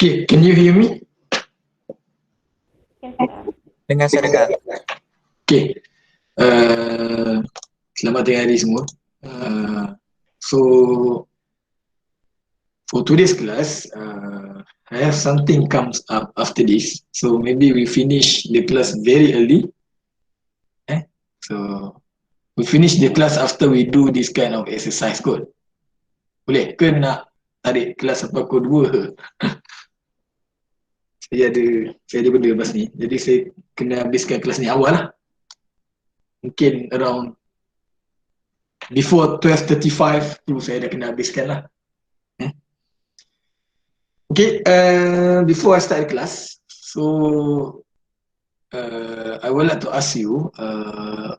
Okay, can you hear me? Dengar saya dengar. Okay. Selamat tengah hari semua. So for today's class, I have something comes up after this. So maybe we finish the class very early. So we finish the class after we do this kind of exercise kot. Boleh ke nak tarik kelas sampai pukul 2 ke? Saya ada benda lepas ni. Jadi saya kena habiskan kelas ni awal lah. Mungkin around before 12:35 tu saya dah kena habiskan lah. Okay, before I start the class, so I would like to ask you,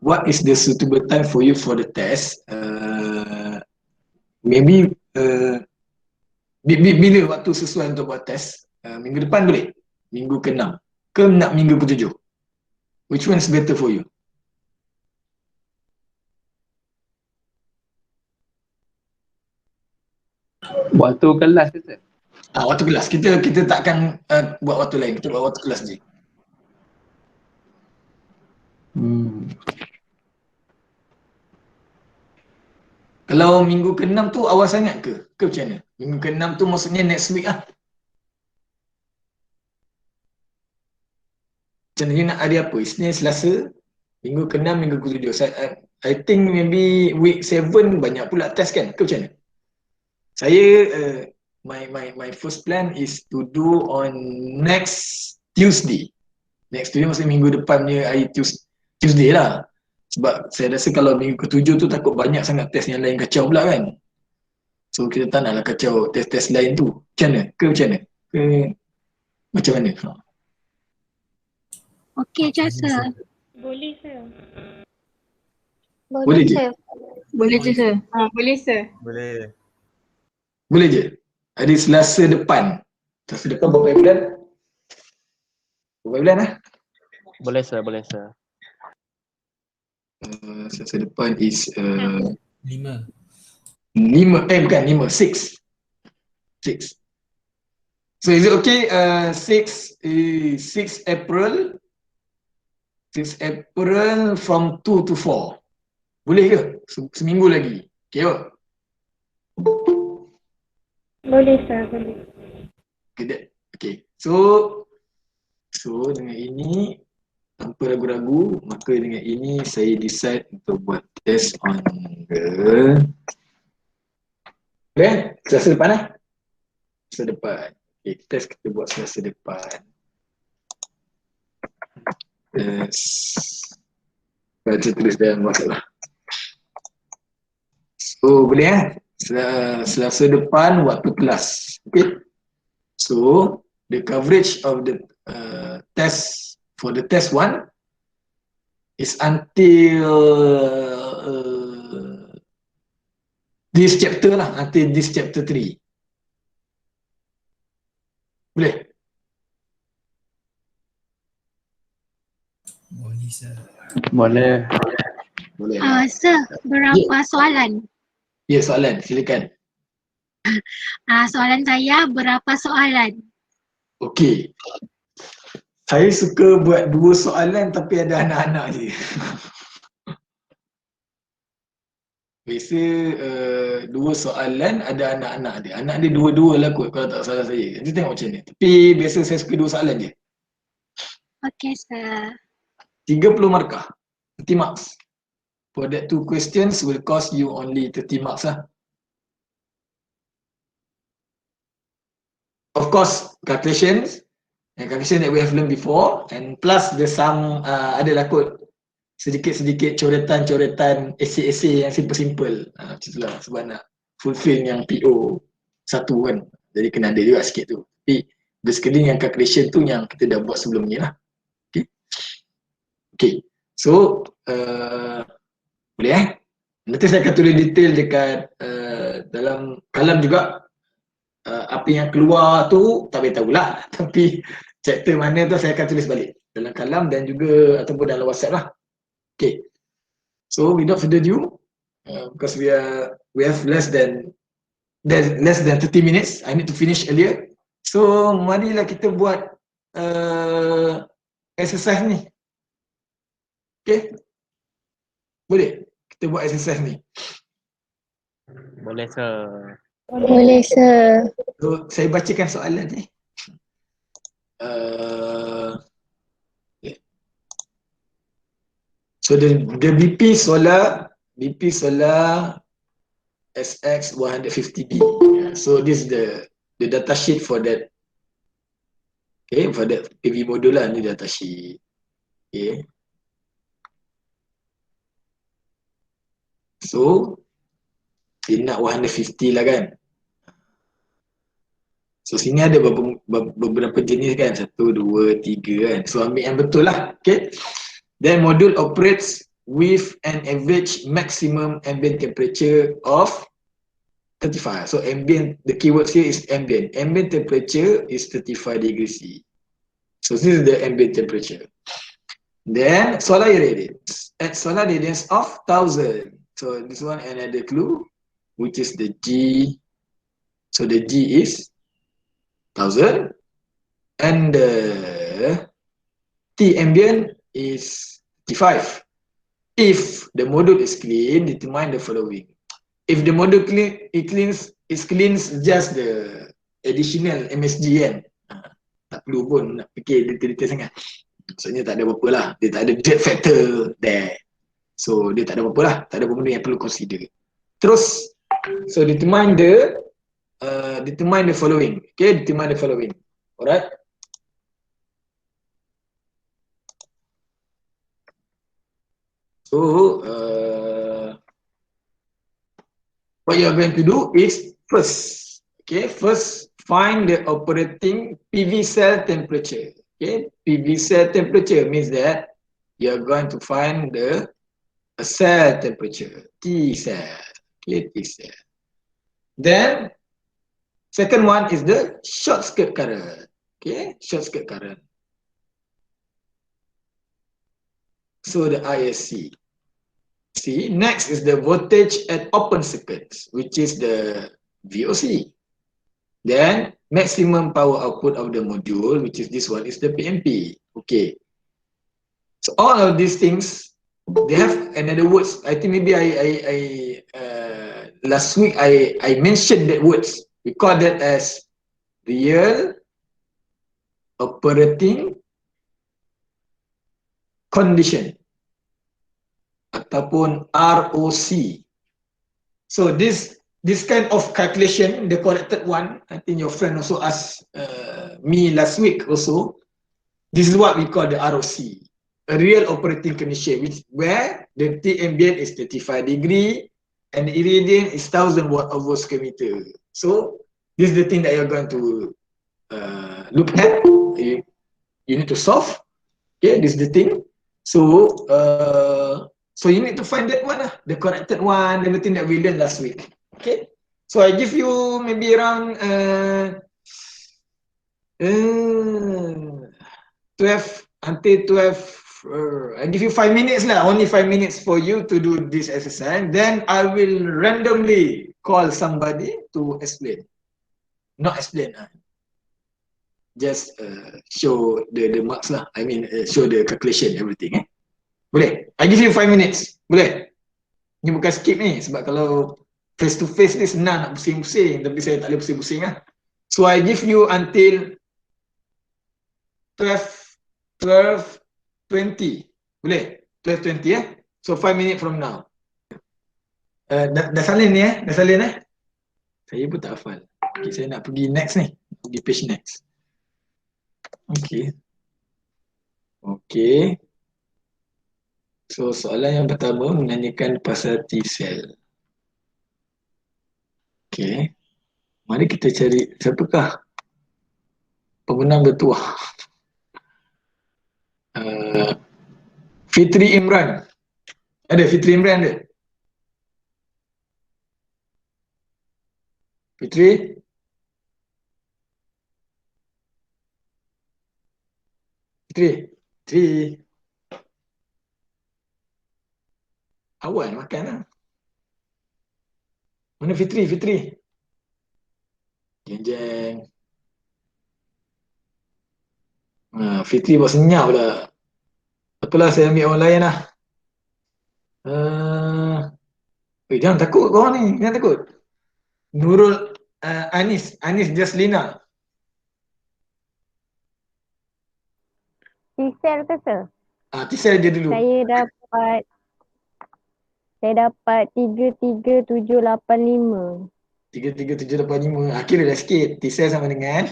what is the suitable time for you for the test? Maybe bila waktu sesuai untuk buat test? Minggu depan boleh? Minggu ke-6 ke nak minggu ke-7? Which one is better for you? Waktu kelas ke Sir? Waktu kelas. Kita takkan buat waktu lain. Kita buat waktu kelas je. Kalau minggu ke-6 tu awal sangat ke? Ke macam mana? Minggu ke-6 tu maksudnya next week lah. Macam mana nak hari apa? Isnin, Selasa, minggu ke-6, minggu ke-7. I think maybe week 7 banyak pula test kan? Ke macam mana? Saya, my first plan is to do on next Tuesday. Next Tuesday maksudnya minggu depannya hari Tuesday lah. Sebab saya rasa kalau minggu ke-7 tu takut banyak sangat test yang lain kacau pula kan. So kita tak naklah kacau test-test lain tu. Macam mana? Ke macam mana? Ke macam mana? Okey je Sir. Boleh Sir. Boleh je? Boleh je Sir. Boleh Sir. Boleh. Boleh je? Hari Selasa depan. Selasa depan berapa bulan? Berapa bulan lah? Boleh Sir, boleh Sir. Selasa depan is 5. 6. So is it okay? 6 April. 6 April from 2 to 4. Boleh ke? Seminggu lagi. Okay tak? Boleh Sir, boleh. Okay. So dengan ini tanpa ragu-ragu, maka dengan ini saya decide untuk buat test on the Selasa depan lah. Selasa depan. Okay, test kita buat Selasa depan. Baca tulis dalam WhatsApp lah. So boleh Selasa depan waktu kelas. Okay. So the coverage of the test for the test 1 is until this chapter lah, until this chapter 3. Boleh? Boleh Sir. Boleh. Boleh. Sir, berapa soalan? Ya, soalan. Silakan. Soalan saya berapa soalan? Okey. Saya suka buat 2 soalan tapi ada anak-anak je. Biasa 2 soalan ada anak-anak dia. Anak dia 2-2 lah kot kalau tak salah saya. Nanti tengok macam ni. Tapi biasa saya suka 2 soalan je. Okey Sir. 30 markah. 30 marks. For that 2 questions will cost you only 30 marks lah. Of course, calculations that we have learned before, and plus the some adalah kot sedikit-sedikit coretan-coretan esay-esay yang simple-simple. Macam itulah sebab nak fulfill yang PO 1 kan. Jadi kena ada juga sikit tu. Tapi basically yang calculation tu yang kita dah buat sebelum ni lah. Okay. So boleh nanti saya akan tulis detail dekat dalam kalam juga. Apa yang keluar tu tak boleh tahulah. Tapi chapter mana tu saya akan tulis balik dalam kalam dan juga ataupun dalam WhatsApp lah. Okay. So without further ado, because we have less than 30 minutes, I need to finish earlier. So marilah kita buat exercise ni. Okay? Boleh? Kita buat exercise ni. Boleh sir. Boleh sir. So saya bacakan soalan ni. Okay. So the BP solar SX 150B. So this is the data sheet for that. Okay, for that PV module lah, ni data sheet. Okay. So dia nak 150 lah kan. So sini ada beberapa jenis kan, 1, 2, 3 kan. So ambil yang betul lah. Okay. Then module operates with an average maximum ambient temperature of 35. So ambient, the keywords here is ambient. Ambient temperature is 35 degrees C. So this is the ambient temperature. Then solar irradiance at solar radiance of 1000. So this one another clue, which is the G. So the G is 1000, and the T ambient is 35. If the module is clean, determine the following. If the module is clean just the additional MSG kan, tak perlu pun nak fikir detail-detail sangat. Maksudnya tak ada apa-apa lah, dia tak ada jet factor there. So dia tak ada apa-apa lah, tak ada benda yang perlu consider. Terus, so determine the following. Okay, determine the following. Alright. So what you are going to do is first find the operating PV cell temperature. Okay, PV cell temperature means that you are going to find the cell temperature, T cell. Okay, T cell. Then second one is the short circuit current. Okay, short circuit current. So the ISC. See, next is the voltage at open circuits, which is the VOC. Then maximum power output of the module, which is this one, is the PMP. Okay. So all of these things, they have another words. I think maybe last week I mentioned that words. We call that as real operating condition ataupun ROC. So this kind of calculation, the corrected one, I think your friend also asked me last week also. This is what we call the ROC, a real operating condition, where the T ambient is 35 degree and the irradiant is 1000 watt over square meter. So this is the thing that you're going to look at. You need to solve. Okay, this is the thing. So so you need to find that one, the corrected one, everything that we learned last week. Okay, so I give you maybe around 12 until 12. I give you 5 minutes lah, only 5 minutes for you to do this exercise. Then I will randomly call somebody to explain. Not explain, just show the marks lah. I mean show the calculation, everything. Boleh? I give you 5 minutes. Boleh? Ni bukan skip ni, sebab kalau face to face ni senang nak pusing-pusing, tapi saya tak boleh pusing-pusing lah. So I give you until 12:20. Boleh? 12:20 So 5 minutes from now. Dah salin ni dah salin Saya pun tak hafal. Okay, saya nak pergi next ni. Pergi page next. Okay. Okay. So soalan yang pertama menanyakan pasal T cell. Okay. Mari kita cari siapakah pemenang bertuah. Fitri Imran. Ada Fitri Imran ada? Fitri? Fitri? Fitri? Awal makan lah. Mana Fitri? Fitri? Jeng jeng. Fitri buat senyap pula. Apalah, saya ambil orang lain lah. Jangan takut korang ni, jangan takut. Nurul Anis Jaslina. Tisel ke sir? Tisel je dulu. Saya dapat 33785. 33785. Kira dah sikit. Tisel sama dengan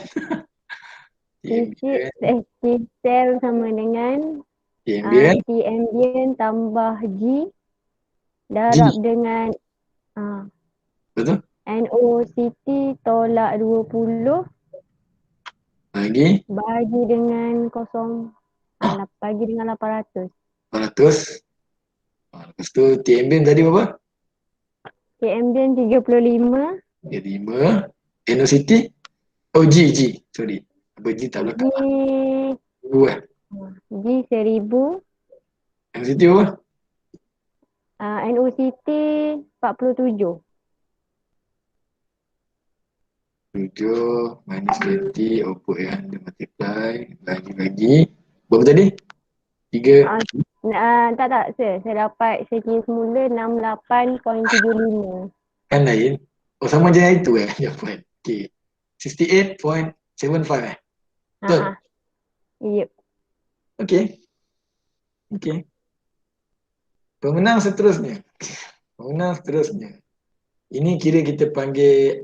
Tisel sama dengan T ambient. T ambient tambah G darab dengan Betul? NOCT tolak 20 Lagi bagi dengan 800. 400. Lepas tu T ambient tadi berapa? T ambient 35. 35. NOCT. G. Sorry. Apa G tak belakang. G 1000. NOCT apa? NOCT 47. 7 minus 20 output yang dia multiply bagi berapa tadi? 3. Tak sir, saya dapat kira semula 68.75. Kan lain. Sama je yang itu jawapan. Okay. 68.75 Betul? Yep. Okay. Pemenang seterusnya. Ini kira kita panggil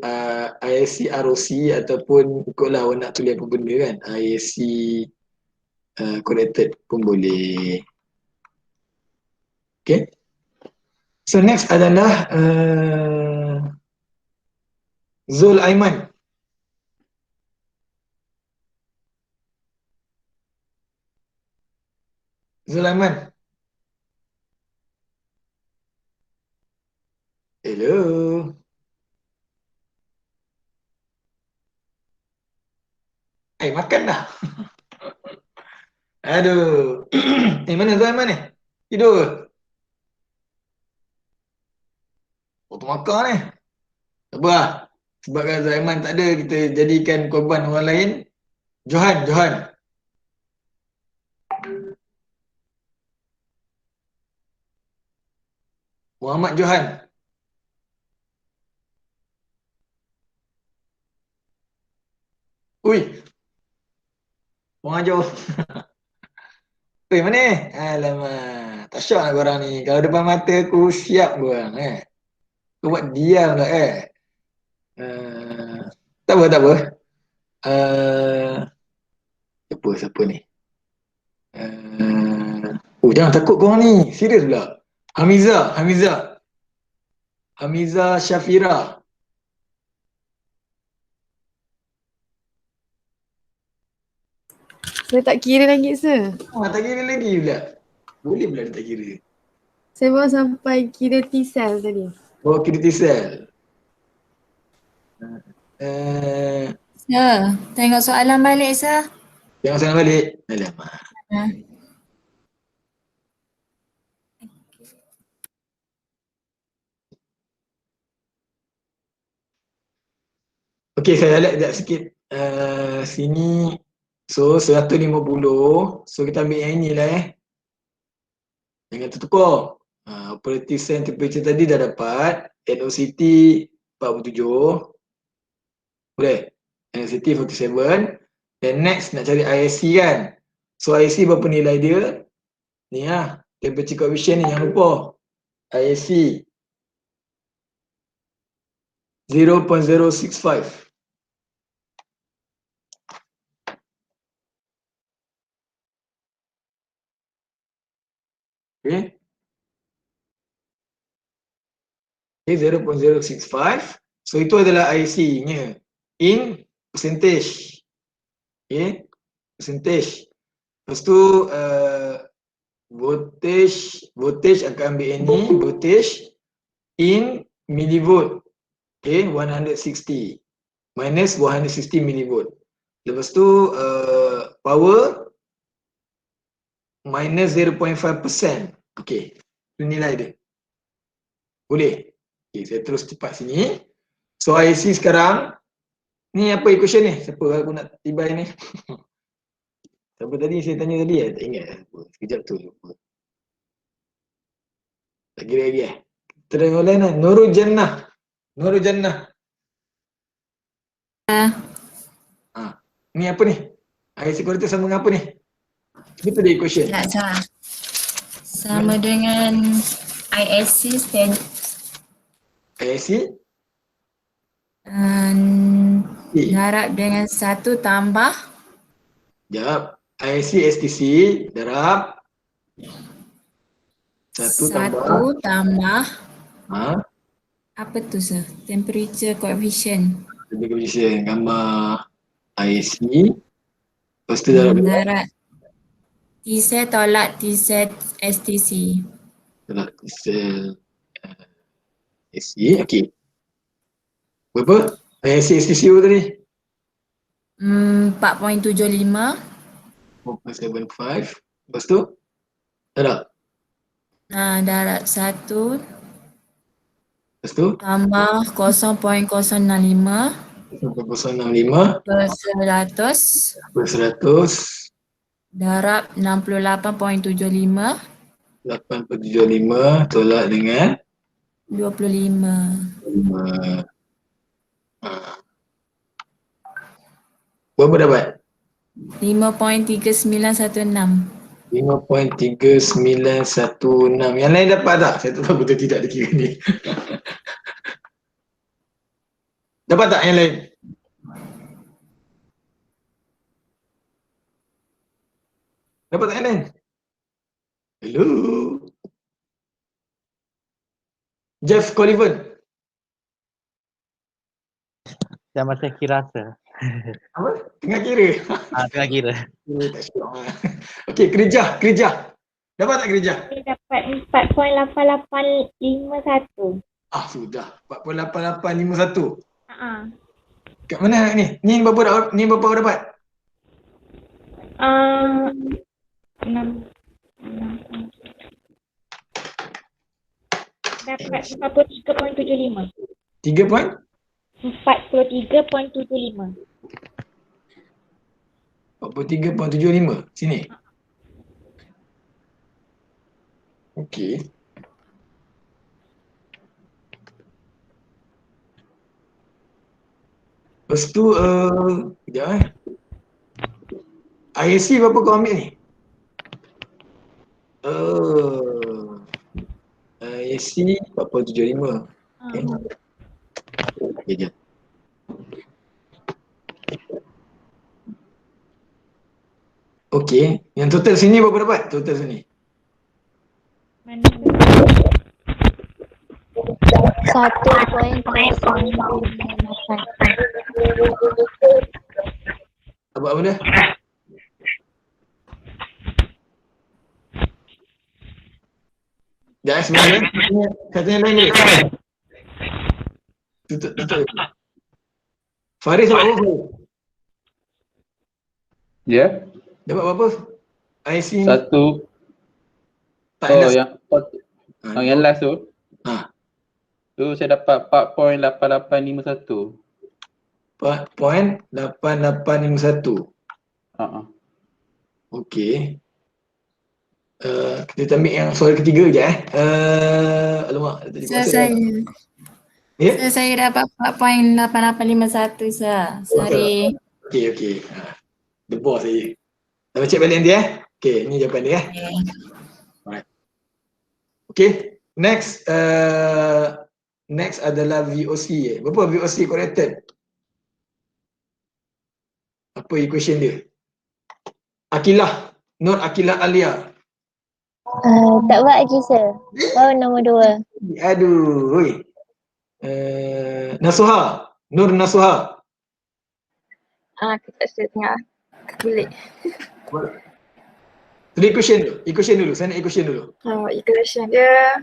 ISC ROC ataupun ikutlah awak nak tulis apa benda kan. ISC corrected pun boleh. Okay. So next adalah Zul Aiman. Hello. Makan dah. Aduh. Mana Zul Aiman ni? Tidur. Waktu makan ni. Tak apa lah. Sebabkan Zul Aiman tak ada, kita jadikan korban orang lain. Johan. Muhammad Johan. Ui. Orang ajar. Mana ni? Alamak. Tak syak lah korang ni. Kalau depan mata aku, siap korang. Kau buat diam lah Tak apa. Siapa ni? Jangan takut korang ni. Serius pula. Hamiza Syafira. Saya tak kira lagi sir. Tak kira lagi pula. Boleh pula dia tak kira. Saya baru sampai kira T-cell tadi. Kira T-cell. Tengok soalan balik sir. Alamak. Okey, saya highlight sekejap sikit. Sini. So, 150. So, kita ambil yang inilah Jangan tertukar. Operative send temperature tadi dah dapat. NOCT 47. Boleh? NOCT 47. Then next nak cari ISC kan. So, ISC berapa nilai dia? Ni lah. Temperature coefficient ni, jangan lupa. ISC 0.065. Okay. 0.065. So itu adalah IC-nya in percentage. Okay. Percentage. Lepas tu voltage akan ambil ini, voltage in millivolt. Okay, 160 minus 160 millivolt. Lepas tu power minus 0.5%. Okay, itu nilai dia. Boleh? Okay, saya terus cepat sini. So IC sekarang, ni apa equation ni? Siapa aku nak tibai ni? Siapa tadi saya tanya tadi tak ingat. Sekejap tu lupa. Lagi. Terus yang lain lah. Nurul Jannah. Ni apa ni? IC kualitas sama dengan apa ni? Betul dia question. Tak salah. Sama dengan ISC stand IC? darab dengan 1 tambah Jap. IC STC darab 1 tambah apa tu sir? Temperature coefficient. coefficient gambar IC. Lepas tu darab Darab T-set tolak T-set STC. tolak sel SC. Okey. Berapa? IC STC tadi? 4.75 4.75. Lepas tu darab. darab 1 Lepas tu tambah 0.065 0.065 per 100 per 100 darab 68.75 8.75 tolak dengan 25. 5. Berapa dapat? 5.3916. 5.3916. Yang lain dapat tak? Saya tak tahu betul tidak dia kira ni. Dapat tak yang lain? Dapat tak yang lain? Hello? Jeff Collivan. Saya masih kira sir. Apa? Tengah kira. Tengah kira. Tak syok lah. Okey, kerja. Dapat tak kerja? Saya dapat 4.8851. Sudah. 4.8851. Haa. Kat mana ni? Ni berapa dapat? 6. Dapat 43.75. 3 point? 43.75. 43.75. Sini. Okey. Lepas tu, kejap ISC berapa kau ambil ni? ISC 4.75. Okay. Okey, jap. Okey, yang total sini berapa dapat? Total sini. Mana? 1.058. Apa benda? Jangan sebenarnya. Katanya lain boleh. Tutup. Faris dapat berapa? Ya. Dapat berapa? IC ni? Satu. Tak Oh, last. yang last tu. Ha. Tu saya dapat 4.8851. 4.8851. Okey. Kita ambil yang soal ketiga je alamak tadi Sir, pasal saya dapat 4.8851 sir. Sorry. Okey. The boss saya. Dah cek balik nanti Okey, ni jawapan dia Alright. Okey, next adalah VOC. Berapa VOC corrected? Apa equation dia? Nur Akilah Alia. Tak buat lagi sir. Baru nombor 2. Aduh. Nasuha. Nur Nasuha. Kita tengah kulit. Tadi equation dulu. Saya nak equation dulu. Equation dia.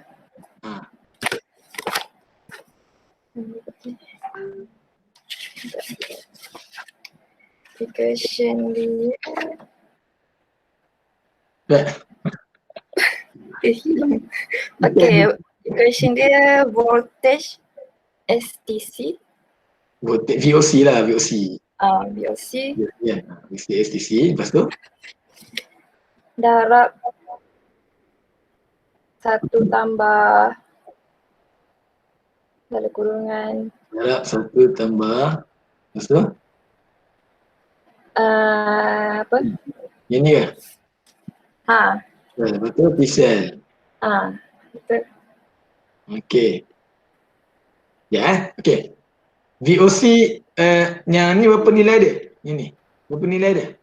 Equation dia. Hilang. Equation dia voltage STC. VOC lah, VOC. VOC Ya, VOC STC. Lepas tu? darab 1 tambah dalam kurungan Darab 1 tambah. Lepas tu? apa? Yang ni ke? Ha, Lepas tu P-cell. betul. Okey. Ya, okey. VOC yang ni berapa nilai dia? Yang ni. Berapa nilai dia?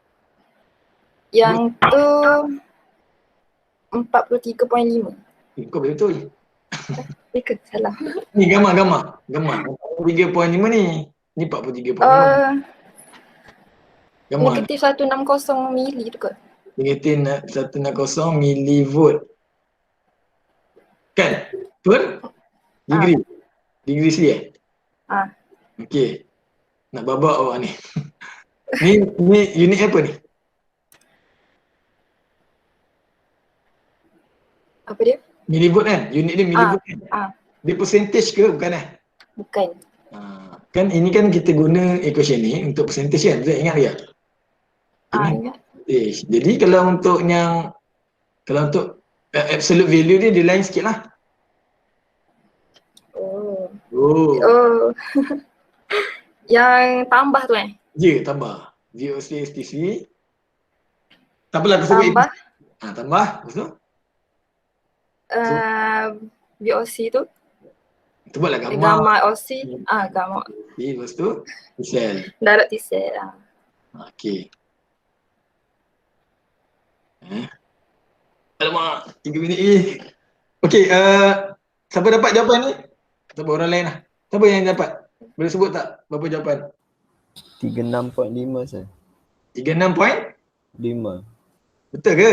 Yang tu 43.5. Kau betul. Ke salah. Ni gambar. 3.5 ni. Ni 43.5. Gambar. Negatif 160 mili tu kot. Negatif 160 milivolt. Kan? Betul? Degree C Okey. Nak babak awak ni. ni unit apa ni? Apa dia? Milivolt kan? Unit dia milivolt kan? Dia percentage ke bukan Bukan. Kan ini kan kita guna equation ni untuk percentage kan? Zat ingat ke? Ingat. Jadi kalau untuk absolute value dia lain sikit lah. Oh. Yang tambah tu Ya, tambah. VOC STC. Tak apalah, aku sebut. Tambah. Tambah. Lepas tu? VOC tu. Kita buatlah gamma. Gamma OC. Gamma. Lepas tu? T-cell. Darab T-cell. Okey. Alamak, 3 minit ni. Okey, siapa dapat jawapan ni? Siapa orang lain lah. Siapa yang dapat? Boleh sebut tak berapa jawapan? 36.5 sir. 36.5. 5. Betul ke?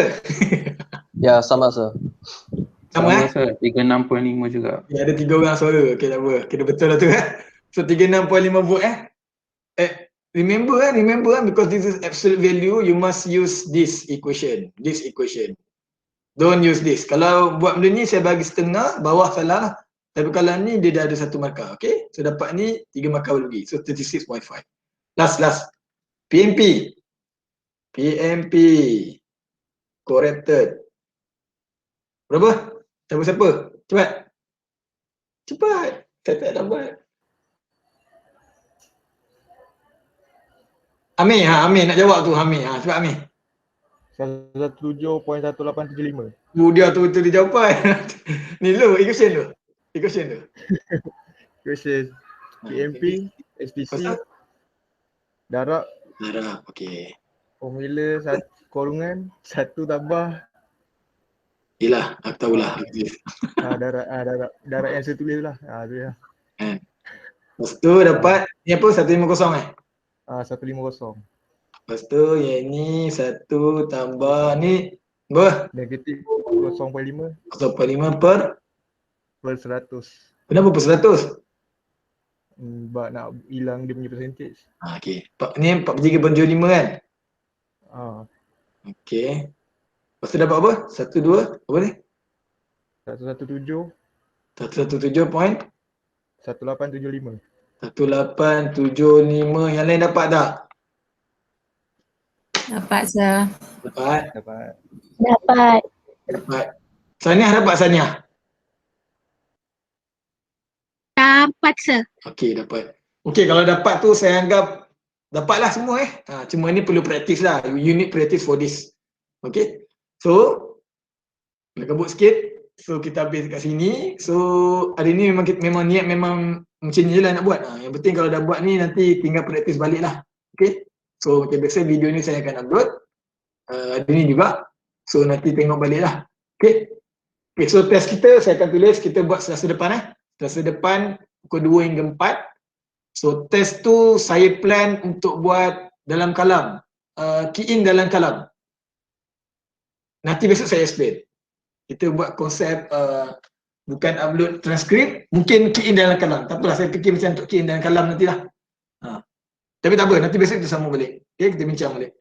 Ya, sama sir. Sama sir, 36.5 juga. Ya, ada 3 orang suara. Okey, tak apa. Kira betul lah tu So 36.5 volt remember because this is absolute value, you must use this equation. Don't use this. Kalau buat benda ni saya bagi setengah, bawah salah lah. Tapi kalau ni dia dah ada 1 markah. Okay, so dapat ni 3 markah lagi. So 36.5. Last. PMP corrected. Berapa? Siapa? Cepat. Saya tak dapat. Amir nak jawab tu Amir. Cepat Amir. 107.1875. Dia tu dia jawapan. Ni lo equation tu. Question PMP, SPC, darab, okey. formula kurungan 1 tambah. Yelah, aku tahulah. Darab yang saya tulis lah. Tu ya. Lepas tu dapat ni apa? 150 150. Lepas tu yang ni 1 tambah ni berapa? Negatif 0.5 per 100. Kenapa per 100? Sebab nak hilang dia punya percentage. Okey. Ni 43.75 kan? Okey. Lepas tu dapat apa? 12 apa ni? 117. 117.1875. 1875. Yang lain dapat tak? Dapat sir. Dapat. Saniah dapat Saniah? Dapat sir. Okey, dapat. Okey, kalau dapat tu saya anggap dapatlah semua cuma ni perlu praktis lah. You need practice for this. Okey. So nak kebut sikit. So kita habis kat sini. So hari ni memang niat memang macam ni je lah nak buat. Yang penting kalau dah buat ni nanti tinggal praktis balik lah. Okey. So macam biasa video ni saya akan upload hari ni juga. So nanti tengok balik lah. Okey. Okay, so test kita saya akan tulis kita buat Selasa depan Selasa depan pukul 2 hingga 4. So test tu saya plan untuk buat dalam kalam. Key in dalam kalam. Nanti besok saya explain. Kita buat konsep bukan upload transkrip, mungkin key in dalam kalam. Tak apalah, saya fikir macam untuk key in dalam kalam nantilah. Tapi tak apa, nanti besok kita sambung balik. Okay, kita bincang balik.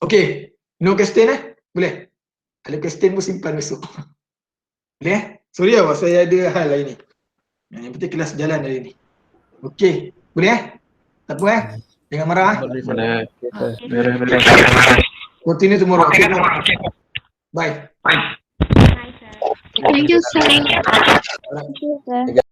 Okay, no question Boleh? Ada question pun simpan besok. Boleh Sorry saya ada hal hari ni. Yang penting kelas jalan hari ni. Okay, boleh Tak apa Jangan marah Boleh. Continue tomorrow. Okay. Bye. Thank you, sir. Thank you, sir.